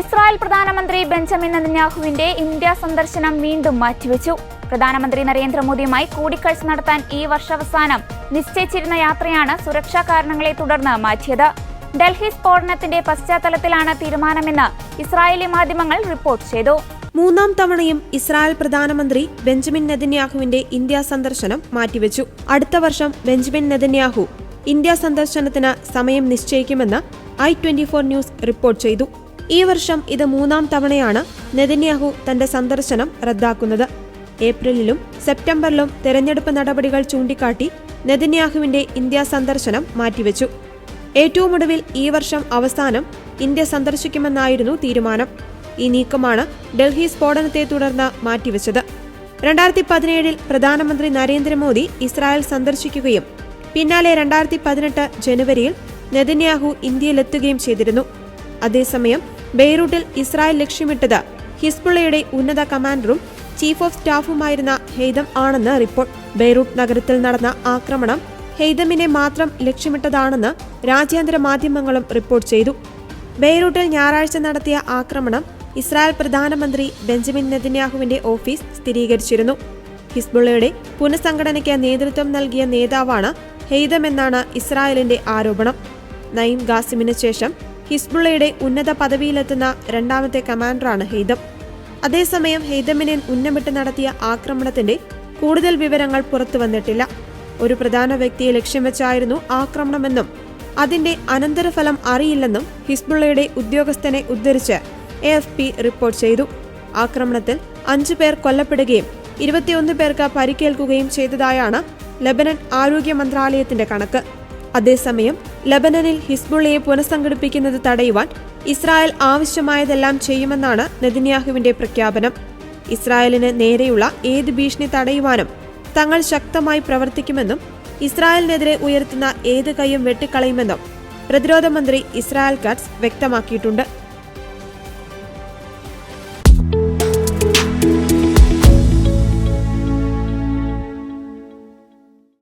Israel പ്രധാനമന്ത്രി Benjamin നെതന്യാഹുവിന്റെ India സന്ദർശനം വീണ്ടും മാറ്റിവെച്ചു. പ്രധാനമന്ത്രി നരേന്ദ്രമോദിയുമായി കൂടിക്കാഴ്ച നടത്താൻ ഈ വർഷാവസാനം നിശ്ചയിച്ചിരുന്ന യാത്രയാണ് സുരക്ഷാ കാരണങ്ങളെ തുടർന്ന് മാറ്റിയത്. ഡൽഹി സ്ഫോടനത്തിന്റെ പശ്ചാത്തലത്തിലാണ് തീരുമാനമെന്ന് ഇസ്രായേലി മാധ്യമങ്ങൾ റിപ്പോർട്ട് ചെയ്തു. മൂന്നാം തവണയും ഇസ്രായേൽ പ്രധാനമന്ത്രി ബെഞ്ചമിൻ നെതന്യാഹുവിന്റെ ഇന്ത്യ സന്ദർശനം മാറ്റിവെച്ചു. അടുത്ത വർഷം ബെഞ്ചമിൻ നെതന്യാഹു ഇന്ത്യ സന്ദർശനത്തിന് സമയം നിശ്ചയിക്കുമെന്ന് i24 ന്യൂസ് റിപ്പോർട്ട് ചെയ്തു. ഈ വർഷം ഇത് മൂന്നാം തവണയാണ് നെതന്യാഹു തന്റെ സന്ദർശനം റദ്ദാക്കുന്നത്. ഏപ്രിലിലും സെപ്റ്റംബറിലും തെരഞ്ഞെടുപ്പ് നടപടികൾ ചൂണ്ടിക്കാട്ടി നെതന്യാഹുവിന്റെ ഇന്ത്യ സന്ദർശനം മാറ്റിവെച്ചു. ഏറ്റവും ഒടുവിൽ ഈ വർഷം അവസാനം ഇന്ത്യ സന്ദർശിക്കുമെന്നായിരുന്നു തീരുമാനം. ഈ നീക്കമാണ് ഡൽഹി സ്ഫോടനത്തെ തുടർന്ന് മാറ്റിവെച്ചത്. 2017 പ്രധാനമന്ത്രി നരേന്ദ്രമോദി ഇസ്രായേൽ സന്ദർശിക്കുകയും പിന്നാലെ 2018 ജനുവരിയിൽ നെതന്യാഹു ഇന്ത്യയിലെത്തുകയും ചെയ്തിരുന്നു. അതേസമയം ബെയ്റൂട്ടിൽ ഇസ്രായേൽ ലക്ഷ്യമിട്ടത് ഹിസ്ബുള്ളയുടെ ഉന്നത കമാൻഡറും ചീഫ് ഓഫ് സ്റ്റാഫുമായിരുന്ന ഹെയ്തം ആണെന്ന് റിപ്പോർട്ട്. ബെയ്റൂട്ട് നഗരത്തിൽ നടന്ന ആക്രമണം ഹെയ്തമിനെ മാത്രം ലക്ഷ്യമിട്ടതാണെന്ന് രാജ്യാന്തര മാധ്യമങ്ങളും റിപ്പോർട്ട് ചെയ്തു. ബെയ്റൂട്ടിൽ ഞായറാഴ്ച നടത്തിയ ആക്രമണം ഇസ്രായേൽ പ്രധാനമന്ത്രി ബെഞ്ചമിൻ നെതന്യാഹുവിന്റെ ഓഫീസ് സ്ഥിരീകരിച്ചിരുന്നു. ഹിസ്ബുള്ളയുടെ പുനഃസംഘടനയ്ക്ക് നേതൃത്വം നൽകിയ നേതാവാണ് ഹെയ്തമെന്നാണ് ഇസ്രായേലിന്റെ ആരോപണം. നഈം ഖാസിമിന് ശേഷം ഹിസ്ബുള്ളയുടെ ഉന്നത പദവിയിലെത്തുന്ന രണ്ടാമത്തെ കമാൻഡറാണ് ഹെയ്തം. അതേസമയം ഹെയ്തമിനെ ഉന്നമിട്ട് നടത്തിയ ആക്രമണത്തിന്റെ കൂടുതൽ വിവരങ്ങൾ പുറത്തുവന്നിട്ടില്ല. ഒരു പ്രധാന വ്യക്തിയെ ലക്ഷ്യം വെച്ചായിരുന്നു ആക്രമണമെന്നും അതിന്റെ അനന്തരഫലം അറിയില്ലെന്നും ഹിസ്ബുള്ളയുടെ ഉദ്യോഗസ്ഥനെ ഉദ്ധരിച്ച് AFP റിപ്പോർട്ട് ചെയ്തു. ആക്രമണത്തിൽ 5 പേർ കൊല്ലപ്പെടുകയും 21 പേർക്ക് പരിക്കേൽക്കുകയും ചെയ്തതായാണ് ലെബനൻ ആരോഗ്യ മന്ത്രാലയത്തിന്റെ കണക്ക്. അതേസമയം ലെബനനിൽ ഹിസ്ബുള്ളയെ പുനഃസംഘടിപ്പിക്കുന്നത് തടയുവാൻ ഇസ്രായേൽ ആവശ്യമായതെല്ലാം ചെയ്യുമെന്നാണ് നെതന്യാഹുവിന്റെ പ്രഖ്യാപനം. ഇസ്രായേലിന് നേരെയുള്ള ഏത് ഭീഷണി തടയുവാനും തങ്ങൾ ശക്തമായി പ്രവർത്തിക്കുമെന്നും ഇസ്രായേലിനെതിരെ ഉയർത്തുന്ന ഏത് കൈയും വെട്ടിക്കളയുമെന്നും പ്രതിരോധ മന്ത്രി ഇസ്രായേൽ കാറ്റ്സ് വ്യക്തമാക്കിയിട്ടുണ്ട്.